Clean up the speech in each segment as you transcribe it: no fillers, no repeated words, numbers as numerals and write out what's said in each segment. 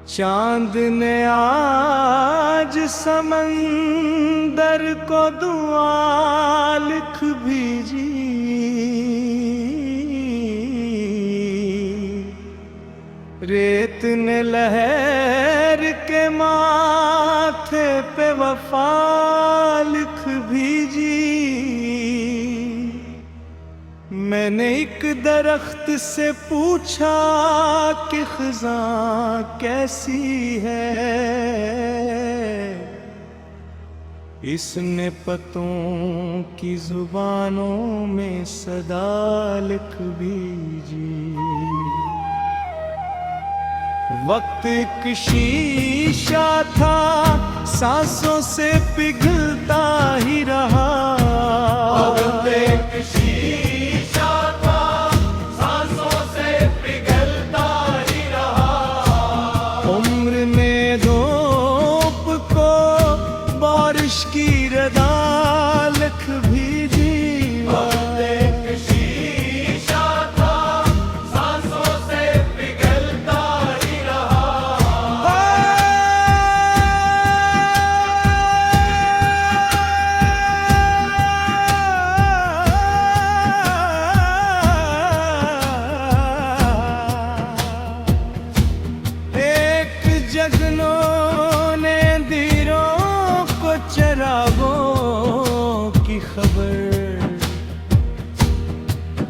चांद ने आज समंदर को दुआ लिख भेजी, रेत ने लहर के माथे पे वफा लिख भेजी। मैंने एक दरख्त से पूछा कि खज़ां कैसी है, इसने पतों की जुबानों में सदा लिख भेजी। वक्त एक शीशा था, सांसों से पिघलता ही रहा। वक्त एक शीशा था, सांसों से पिघलता ही रहा। उम्र ने धूप को बारिश की रदा लिख भेजी। वक्त एक शीशा था, सांसों से पिघलता ही रहा। एक जगनों ने दीरों को चरागों की खबर,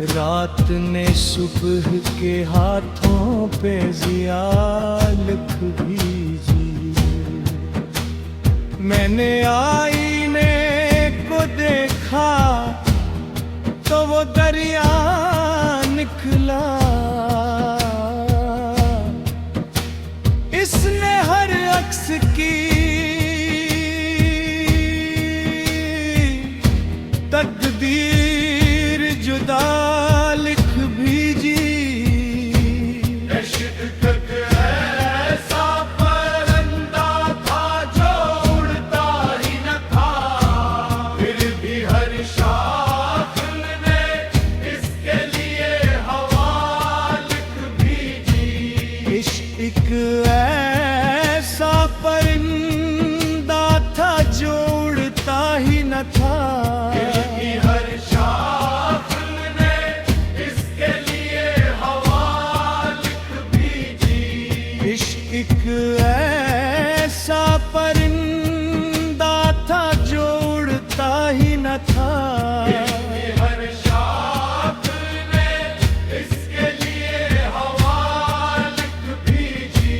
रात ने सुबह के हाथों पे ज़िया लिख भेजी। मैंने आईने को देखा तो वो दरिया निकला, इसने हर अक्स की तकदीर जुदा लिख भेजी। इश्क ऐसा परिंदा था जो उड़ता ही न था, फिर भी हर शाख ने इसके लिए हवा लिख भेजी। इश्क ऐसा परिंदा था जो उड़ता ही न था, एक ऐसा परिंदा था जो उड़ता ही न था। हर शाख ने इसके लिए हवा लिख भेजी।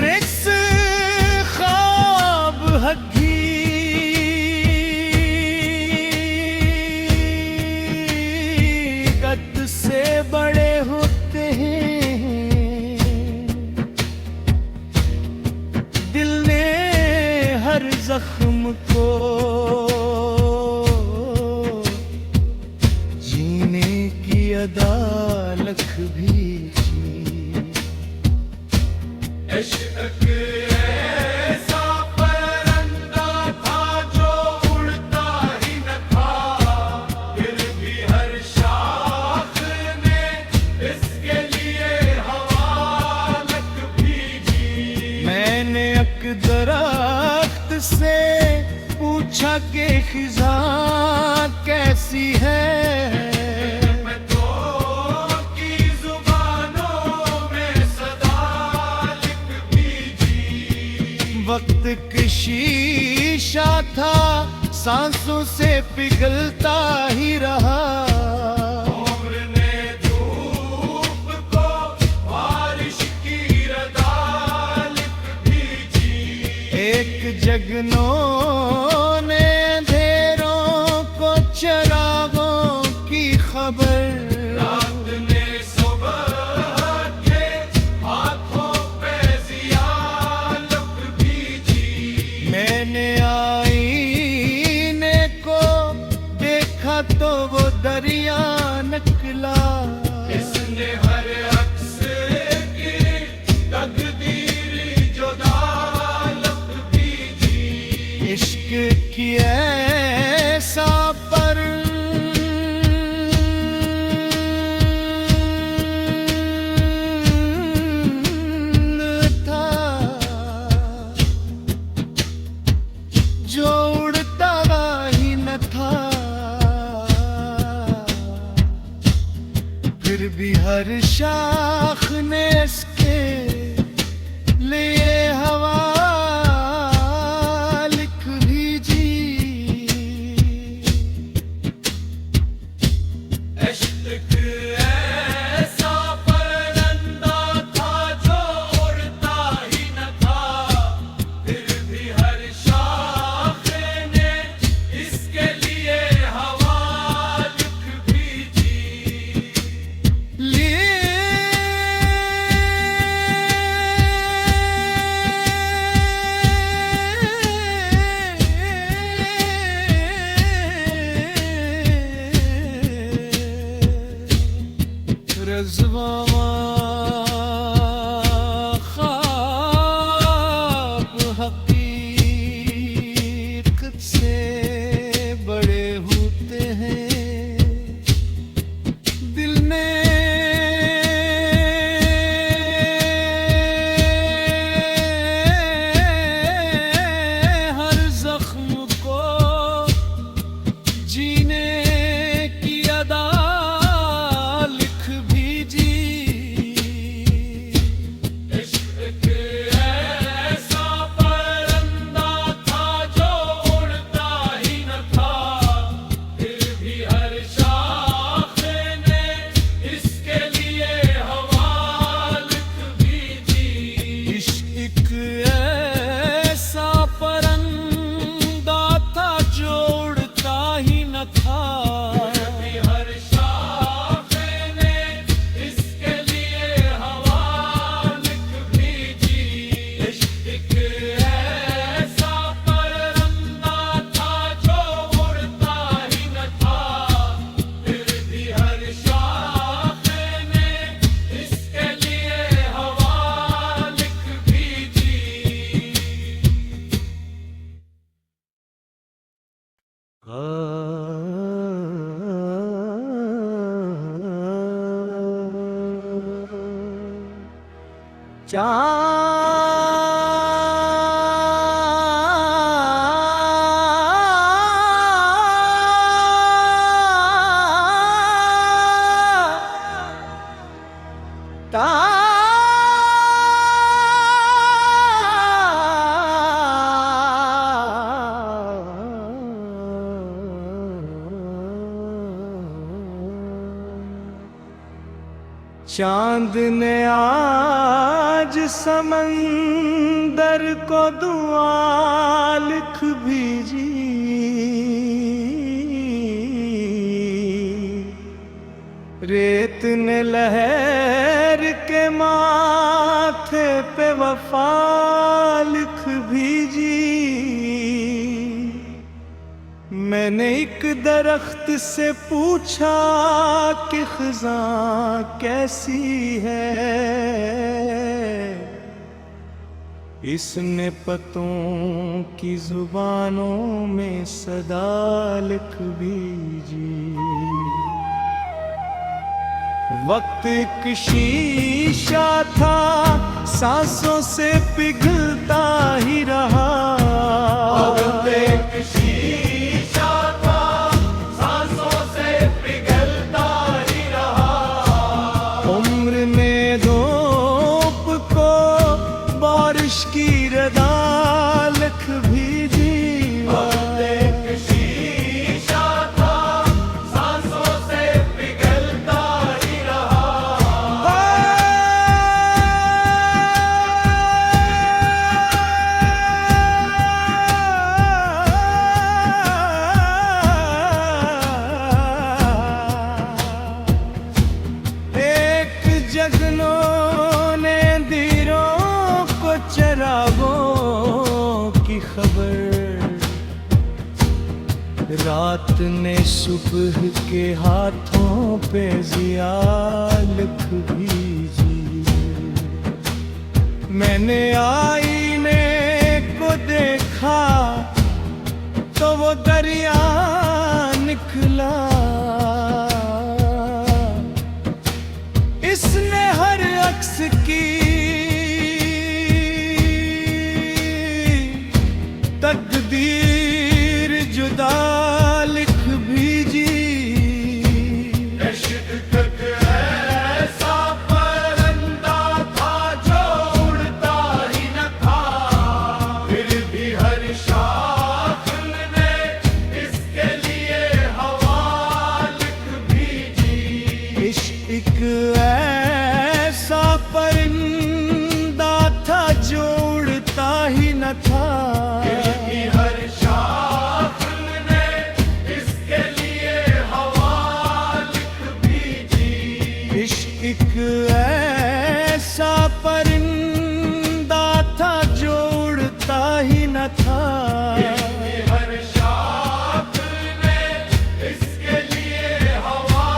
रिक्स ख्वाब हकीकत से बड़े होते हैं, दिल ने हर जख्म को जीने की अदा लिख भेजी। इश्क ऐसा परिंदा था जो उड़ता ही न था, फिर भी हर शाख ने इसके लिए हवा लिख भेजी। मैंने एक दरख्त से पूछा कि खिज़ां कैसी है, की जुबानों में सदा लिख भेजी। वक्त की शीशा था, सांसों से पिघलता ही रहा। उम्र ने धूप को बारिश की रदा लिख भेजी। एक जगनों ने अंधेरों को चरागों की खबर, रात ने सुबह के हाथों पे ज़िया लिख भेजी। मैं निकला। इसने हर अक्स की तकदीर जुदा दी। इश्क की ऐसा पर था जो उड़ता ही न था। फिर भी हर शाख ने इसके लिए हवा लिख भेजी। इश्क ऐसा परिंदा था जो उड़ता ही न था। फिर भी हर शाख ने इसके लिए हवा लिख भेजी। रज़्वा ख्वाब हकीकत से बड़े होते हैं। दिल ने हर जख्म को जीने की अदा लिख भेजी। इश्क ऐसा परिंदा था जो उड़ता ही न था। फिर भी हर शाख ने इसके लिए हवा लिख भेजी। इश्क ऐसा परिंदा था जो उड़ता ही न था। हर शाख ने इसके लिए हवा लिख भेजी। इश्क ऐसा परिंदा था जो उड़ता ही न था। फिर भी हर शाख ने इसके लिए हवा लिख भेजी। चांद ने आज समंदर को दुआ लिख भेजी। रेत ने लहर के माथे पे वफा लिख भेजी। मैंने एक दरख्त से पूछा कि ख़ज़ां कैसी है। इसने पतों की जुबानों में सदा लिख भेजी। वक्त एक शीशा था सांसों से पिघलता ही रहा। वक्त एक शीशा था सांसों से पिघलता ही रहा। उम्र ने धूप को बारिश की रदा लिख भेजी। वक्त एक शीशा था सांसों से पिघलता ही रहा। रात ने सुबह के हाथों पे जिया लिख भेजी। मैंने आईने को देखा तो वो दरिया निकला। इसने हर अक्स की तकदीर जुदा लिख भेजी। इश्क ऐसा परिंदा था जो उड़ता ही न था, फिर भी हर शाख ने इसके लिए हवा लिख भेजी। इश्क ऐसा परिंदा था जो उड़ता ही न था, हर शाख ने इसके लिए हवा लिख भेजी। इश्क ऐसा परिंदा था जो उड़ता ही न था, हर शाख ने इसके लिए हवा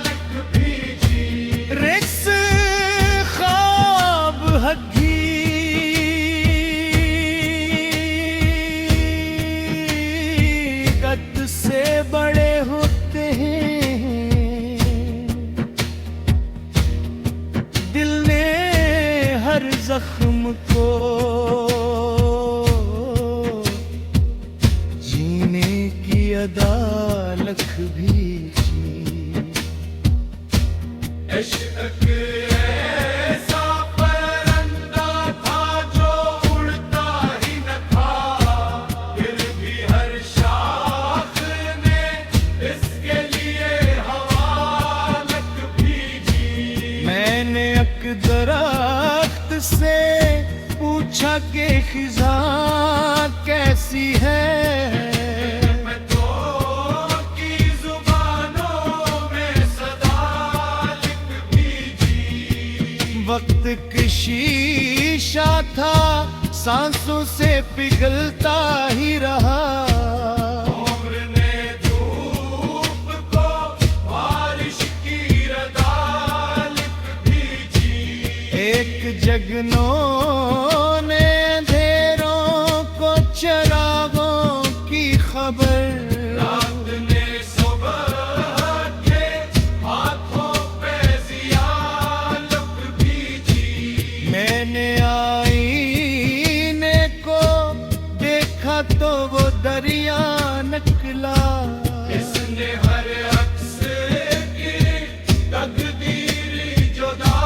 लिख भेजी। रिक्स ख्वाब हकीकत से बड़े होते हैं। दिल ने हर जख्म को जीने की अदा लिख भेजी। इश्क ऐसा परिंदा था जो उड़ता ही न था, फिर भी हर शाख ने इसके लिए हवा लिख भेजी। मैंने एक दरख्त से पूछा कि खिज़ा कैसी है। मैं तो की जुबानों में सदा लिख भेजी। वक्त की शीशा था सांसों से पिघलता ही रहा। उम्र ने धूप को बारिश की रदा लिख भेजी। एक जगनों ने अंधेरों को चरागों की खबर। रात ने सुबह के हाथों पे जिया लिख भेजी। मैंने आईने को देखा तो वो दरिया निकला। इसने हर अक्स की तकदीर जुदा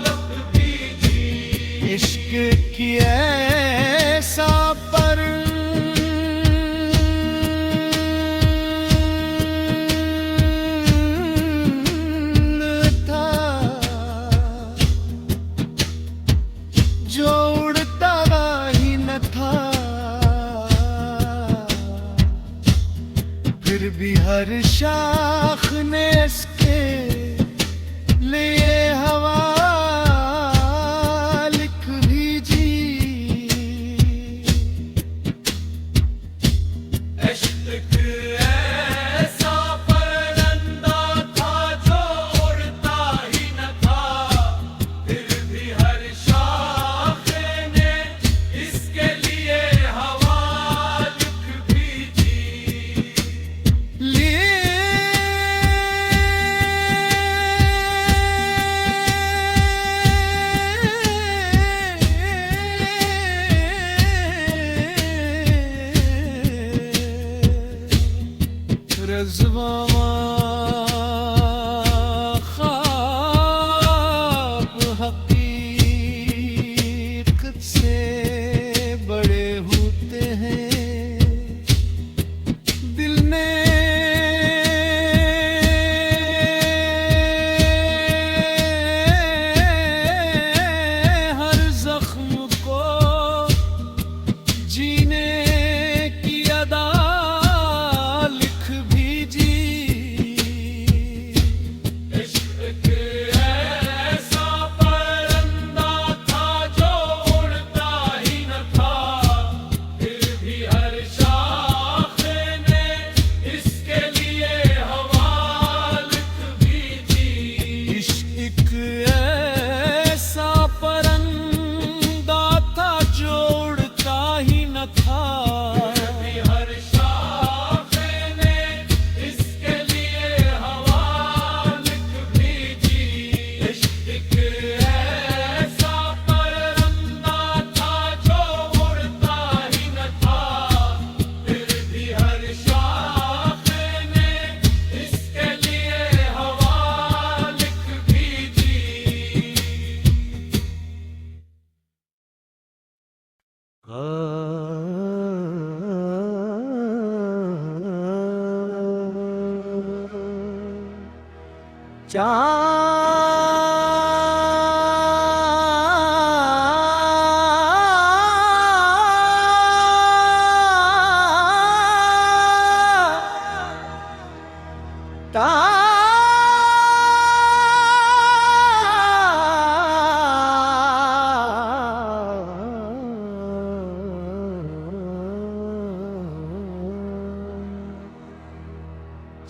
लिख भेजी।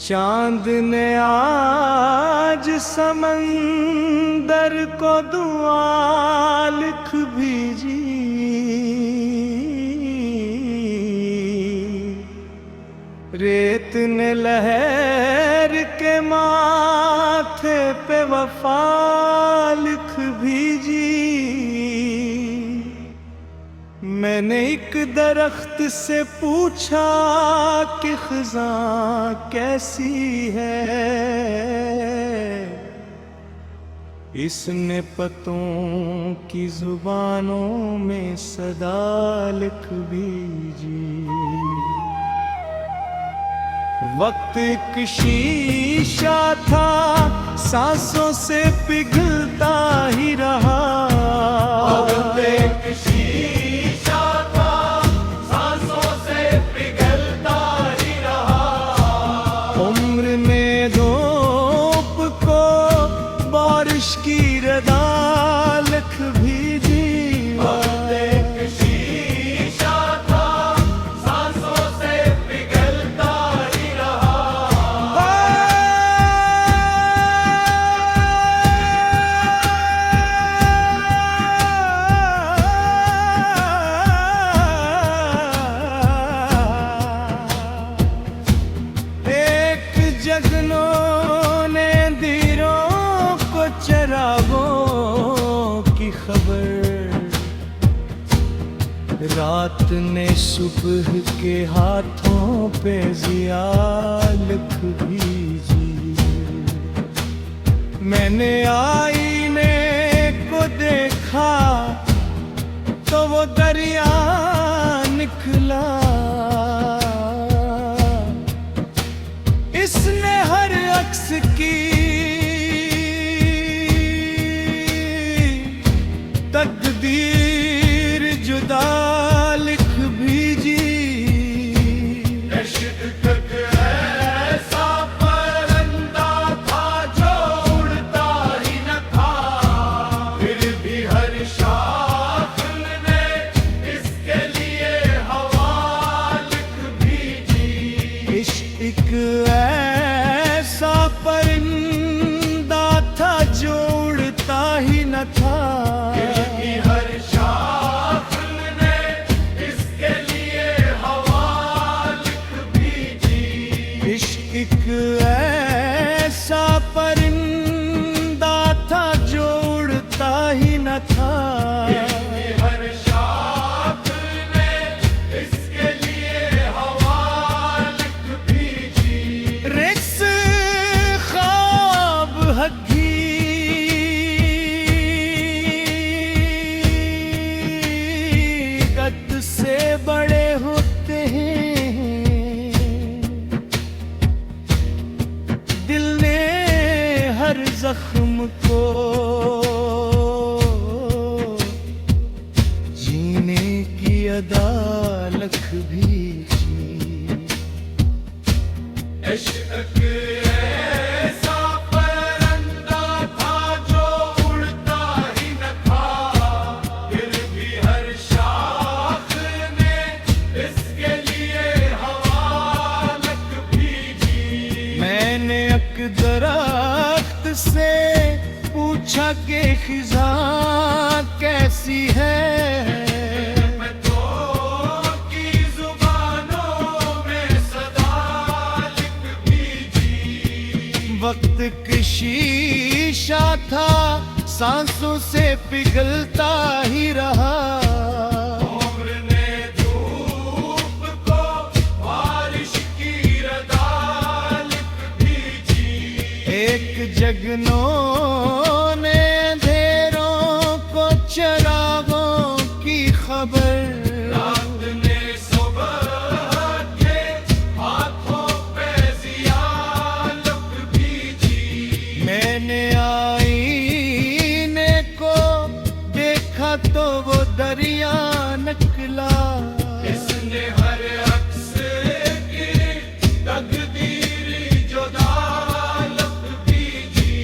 चांद ने आज समंदर को दुआ लिख भेजी, रेत ने लहर के माथे पे वफा लिख भेजी। मैंने एक दरख्त से पूछा कि खज़ां कैसी है, इसने पत्तों की जुबानों में सदा लिख भेजी। वक्त एक शीशा था, सांसों से पिघलता ही रहा। वक्त एक शीशा था, सांसों से पिघलता ही रहा। उम्र में धूप को बारिश की रदा लिख भेजी। वक्त एक शीशा था, सांसों से पिघलता ही रहा। एक जगनों ने धीरों को चरागों की खबर, रात ने सुबह के हाथों पे ज़िया लिख भेजी। मैंने आईने को देखा तो वो दरिया निकला। इसने हर अक्स की तकदीर जुदा लिख भेजी। इश्क ऐसा परिंदा था जो उड़ता ही न था, फिर भी हर शाख ने इसके लिए हवा लिख भेजी। इश्क ऐसा परिंदा था जो उड़ता ही न था, फिर भी हर शाख ने इसके लिए हवा लिख भेजी। इश्क ऐसा परिंदा था जो उड़ता ही न था। हर शाख ने इसके लिए हवा लिख भेजी। रिक्स ख्वाब हगी कद से बड़े होते हैं, दिल ने हर जख्म को जीने की अदा लिख भेजी। इश्क ऐसा परिंदा था जो उड़ता ही न था, फिर भी हर शाख ने इसके लिए हवा लिख भेजी। मैंने एक दरख्त से पूछा कि खिज़ां कैसी है, पत्तों की जुबानों में सदा लिख भेजी। वक्त की शीशा था, सांसों से पिघलता ही रहा। उम्र ने धूप को बारिश की रदा लिख भेजी। एक जगनों ने अंधेरों को चरागों की खबर, रात ने सुबह के हाथों पे ज़िया लिख भेजी। मैंने मैंने आईने को देखा तो वो दरिया निकला। इसने हर अक्स की तकदीरी जो दालत भी थी।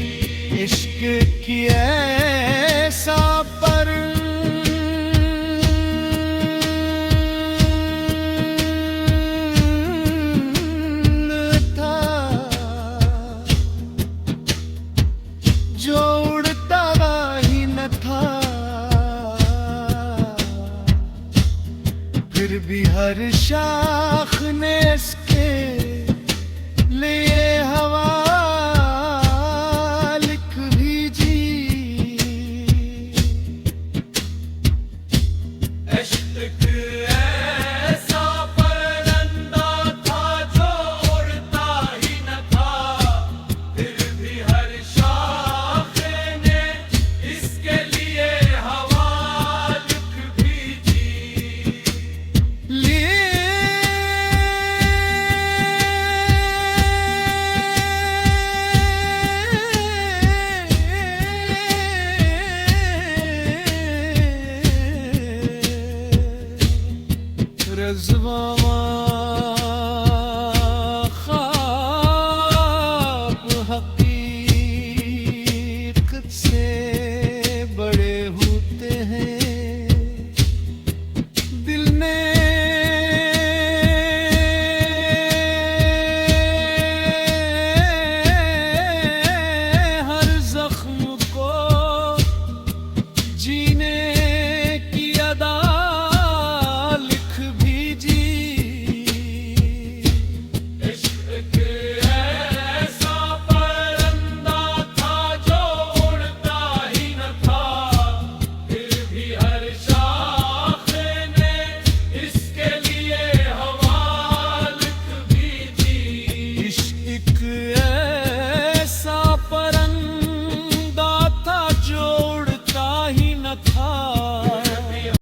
इश्क की ऐसा पर था जो उड़ता ही न था। फिर भी हर शाख ने